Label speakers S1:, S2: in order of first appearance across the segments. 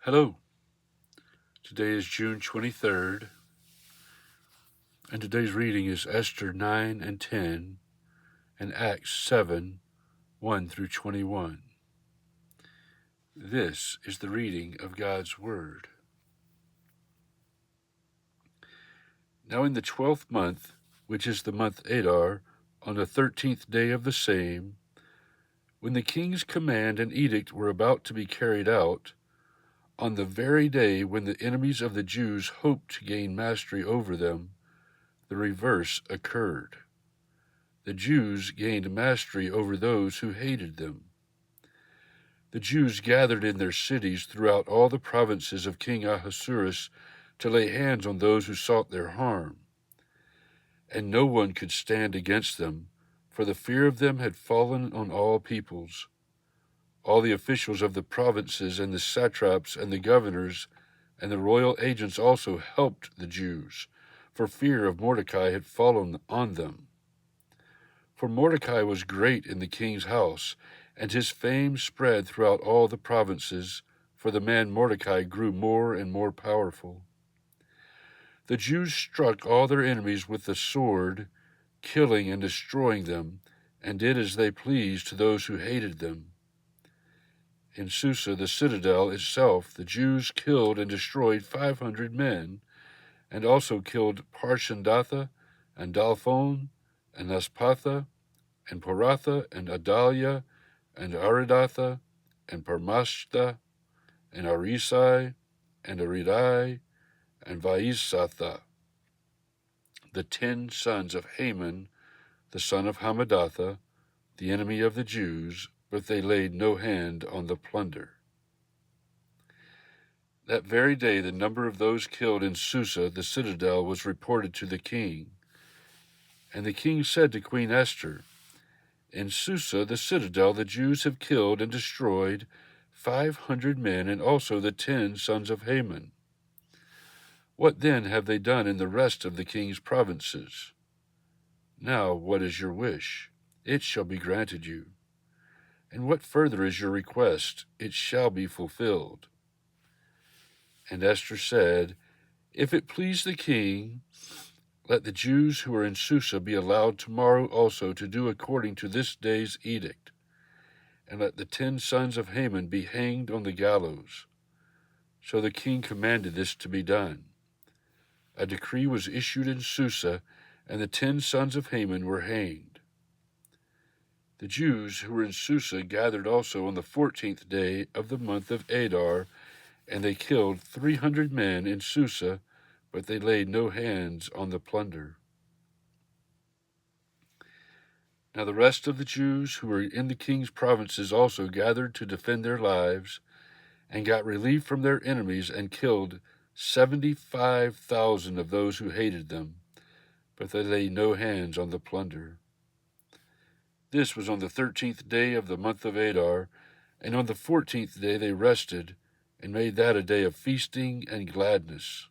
S1: Hello, today is June 23rd, and today's reading is Esther 9 and 10 and Acts 7, 1 through 21. This is the reading of God's Word. Now in the 12th month, which is the month Adar, on the 13th day of the same, when the king's command and edict were about to be carried out, on the very day when the enemies of the Jews hoped to gain mastery over them, the reverse occurred. The Jews gained mastery over those who hated them. The Jews gathered in their cities throughout all the provinces of King Ahasuerus to lay hands on those who sought their harm. And no one could stand against them, for the fear of them had fallen on all peoples. All the officials of the provinces and the satraps and the governors and the royal agents also helped the Jews, for fear of Mordecai had fallen on them. For Mordecai was great in the king's house, and his fame spread throughout all the provinces, for the man Mordecai grew more and more powerful. The Jews struck all their enemies with the sword, killing and destroying them, and did as they pleased to those who hated them. In Susa, the citadel itself, the Jews killed and destroyed 500 men, and also killed Parshandatha, and Dalphon, and Aspatha, and Poratha, and Adalia, and Aridatha, and Parmashtha, and Arisai, and Aridai, and Vaisatha, the 10 sons of Haman, the son of Hammedatha, the enemy of the Jews, but they laid no hand on the plunder. That very day the number of those killed in Susa, the citadel, was reported to the king. And the king said to Queen Esther, "In Susa, the citadel, the Jews have killed and destroyed 500 men, and also the 10 sons of Haman. What then have they done in the rest of the king's provinces? Now what is your wish? It shall be granted you. And what further is your request? It shall be fulfilled." And Esther said, "If it please the king, let the Jews who are in Susa be allowed tomorrow also to do according to this day's edict, and let the 10 sons of Haman be hanged on the gallows." So the king commanded this to be done. A decree was issued in Susa, and the 10 sons of Haman were hanged. The Jews who were in Susa gathered also on the 14th day of the month of Adar, and they killed 300 men in Susa, but they laid no hands on the plunder. Now the rest of the Jews who were in the king's provinces also gathered to defend their lives, and got relief from their enemies, and killed 75,000 of those who hated them, but they laid no hands on the plunder. This was on the 13th day of the month of Adar, and on the 14th day they rested, and made that a day of feasting and gladness.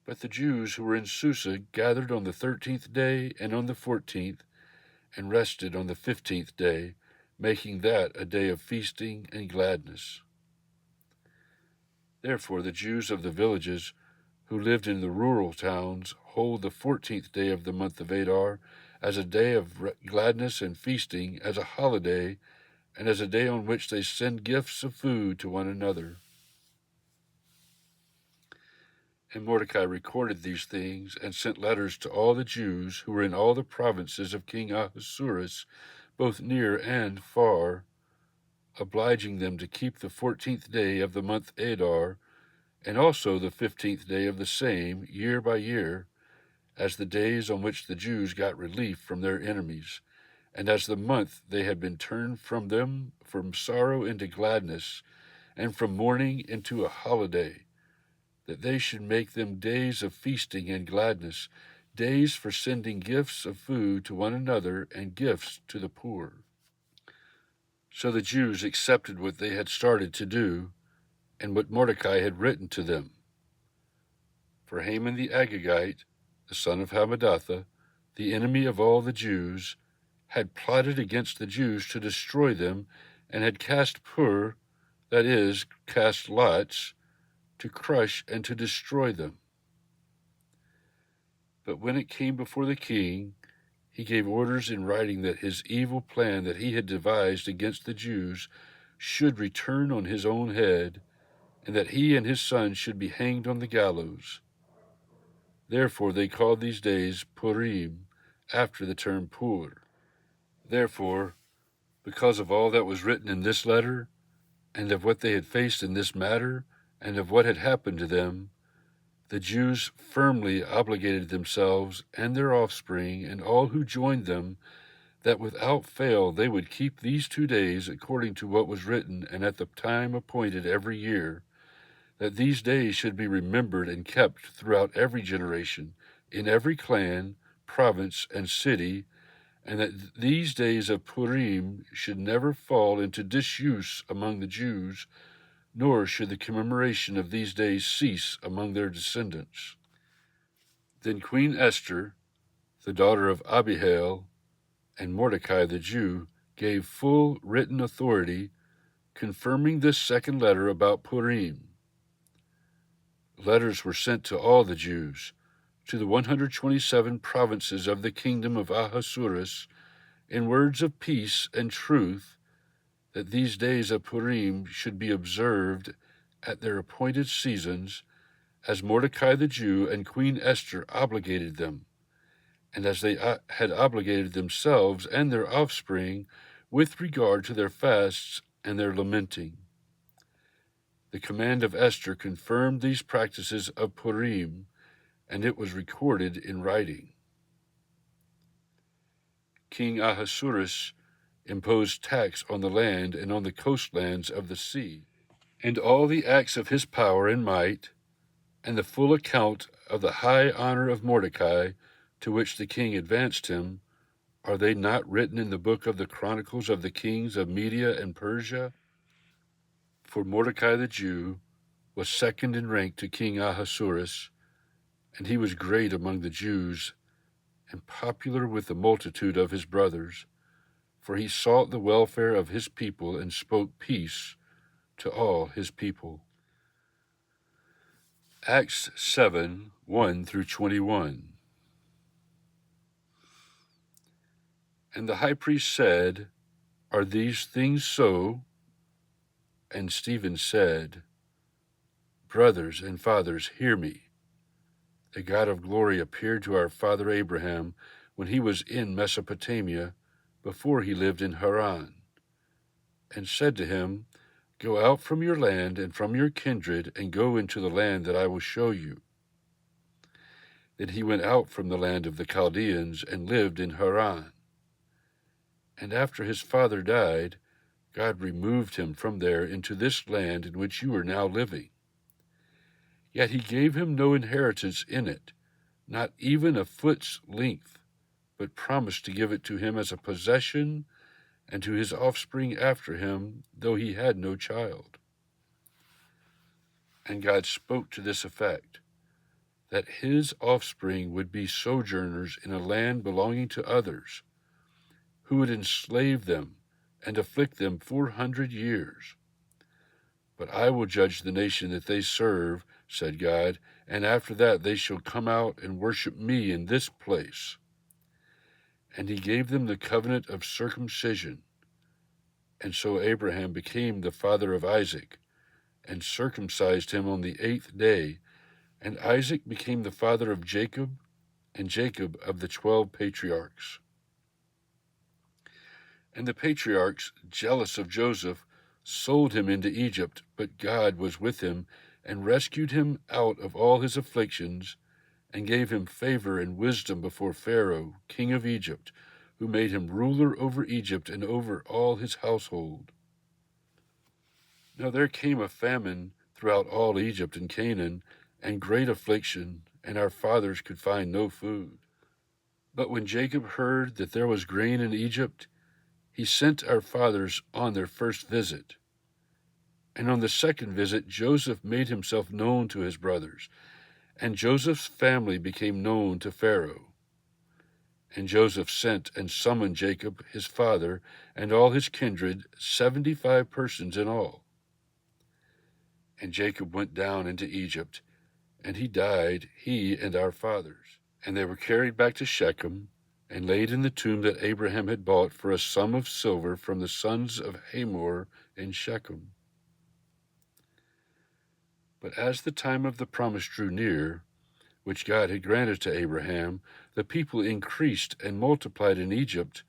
S1: But the Jews who were in Susa gathered on the 13th day and on the 14th, and rested on the 15th day, making that a day of feasting and gladness. Therefore the Jews of the villages who lived in the rural towns hold the 14th day of the month of Adar as a day of gladness and feasting, as a holiday, and as a day on which they send gifts of food to one another. And Mordecai recorded these things, and sent letters to all the Jews who were in all the provinces of King Ahasuerus, both near and far, obliging them to keep the 14th day of the month Adar, and also the 15th day of the same, year by year, as the days on which the Jews got relief from their enemies, and as the month they had been turned from them from sorrow into gladness, and from mourning into a holiday, that they should make them days of feasting and gladness, days for sending gifts of food to one another and gifts to the poor. So the Jews accepted what they had started to do, and what Mordecai had written to them. For Haman the Agagite, the son of Hammedatha, the enemy of all the Jews, had plotted against the Jews to destroy them, and had cast Pur, that is, cast lots, to crush and to destroy them. But when it came before the king, he gave orders in writing that his evil plan that he had devised against the Jews should return on his own head, and that he and his sons should be hanged on the gallows. Therefore they called these days Purim, after the term Pur. Therefore, because of all that was written in this letter, and of what they had faced in this matter, and of what had happened to them, the Jews firmly obligated themselves and their offspring and all who joined them that without fail they would keep these 2 days according to what was written and at the time appointed every year, that these days should be remembered and kept throughout every generation, in every clan, province, and city, and that these days of Purim should never fall into disuse among the Jews, nor should the commemoration of these days cease among their descendants. Then Queen Esther, the daughter of Abihail, and Mordecai the Jew, gave full written authority, confirming this second letter about Purim. Letters were sent to all the Jews, to the 127 provinces of the kingdom of Ahasuerus, in words of peace and truth, that these days of Purim should be observed at their appointed seasons, as Mordecai the Jew and Queen Esther obligated them, and as they had obligated themselves and their offspring with regard to their fasts and their lamenting. The command of Esther confirmed these practices of Purim, and it was recorded in writing. King Ahasuerus imposed tax on the land and on the coastlands of the sea, and all the acts of his power and might, and the full account of the high honor of Mordecai, to which the king advanced him, are they not written in the book of the Chronicles of the kings of Media and Persia? For Mordecai the Jew was second in rank to King Ahasuerus, and he was great among the Jews, and popular with the multitude of his brothers, for he sought the welfare of his people and spoke peace to all his people. Acts 7, 1 through 21. And the high priest said, Are these things so? And Stephen said, Brothers and fathers, hear me. The God of glory appeared to our father Abraham when he was in Mesopotamia, before he lived in Haran, and said to him, Go out from your land and from your kindred, and go into the land that I will show you. Then he went out from the land of the Chaldeans and lived in Haran. And after his father died, God removed him from there into this land in which you are now living. Yet he gave him no inheritance in it, not even a foot's length, but promised to give it to him as a possession and to his offspring after him, though he had no child. And God spoke to this effect, that his offspring would be sojourners in a land belonging to others, who would enslave them and afflict them 400 years. But I will judge the nation that they serve, said God, and after that they shall come out and worship me in this place. And he gave them the covenant of circumcision. And so Abraham became the father of Isaac, and circumcised him on the 8th day, and Isaac became the father of Jacob, and Jacob of the 12 patriarchs. And the patriarchs, jealous of Joseph, sold him into Egypt, but God was with him, and rescued him out of all his afflictions, and gave him favor and wisdom before Pharaoh, king of Egypt, who made him ruler over Egypt and over all his household. Now there came a famine throughout all Egypt and Canaan, and great affliction, and our fathers could find no food. But when Jacob heard that there was grain in Egypt, he sent our fathers on their first visit. And on the second visit, Joseph made himself known to his brothers, and Joseph's family became known to Pharaoh. And Joseph sent and summoned Jacob, his father, and all his kindred, 75 persons in all. And Jacob went down into Egypt, and he died, he and our fathers. And they were carried back to Shechem, and laid in the tomb that Abraham had bought for a sum of silver from the sons of Hamor in Shechem. But as the time of the promise drew near, which God had granted to Abraham, the people increased and multiplied in Egypt,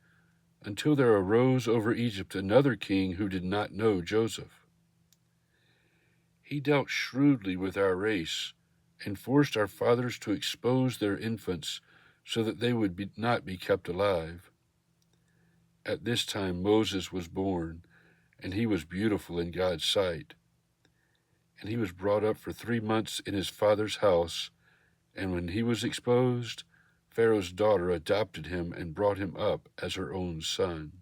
S1: until there arose over Egypt another king who did not know Joseph. He dealt shrewdly with our race, and forced our fathers to expose their infants, so that they would not be kept alive. At this time Moses was born, and he was beautiful in God's sight. And he was brought up for 3 months in his father's house, and when he was exposed, Pharaoh's daughter adopted him and brought him up as her own son.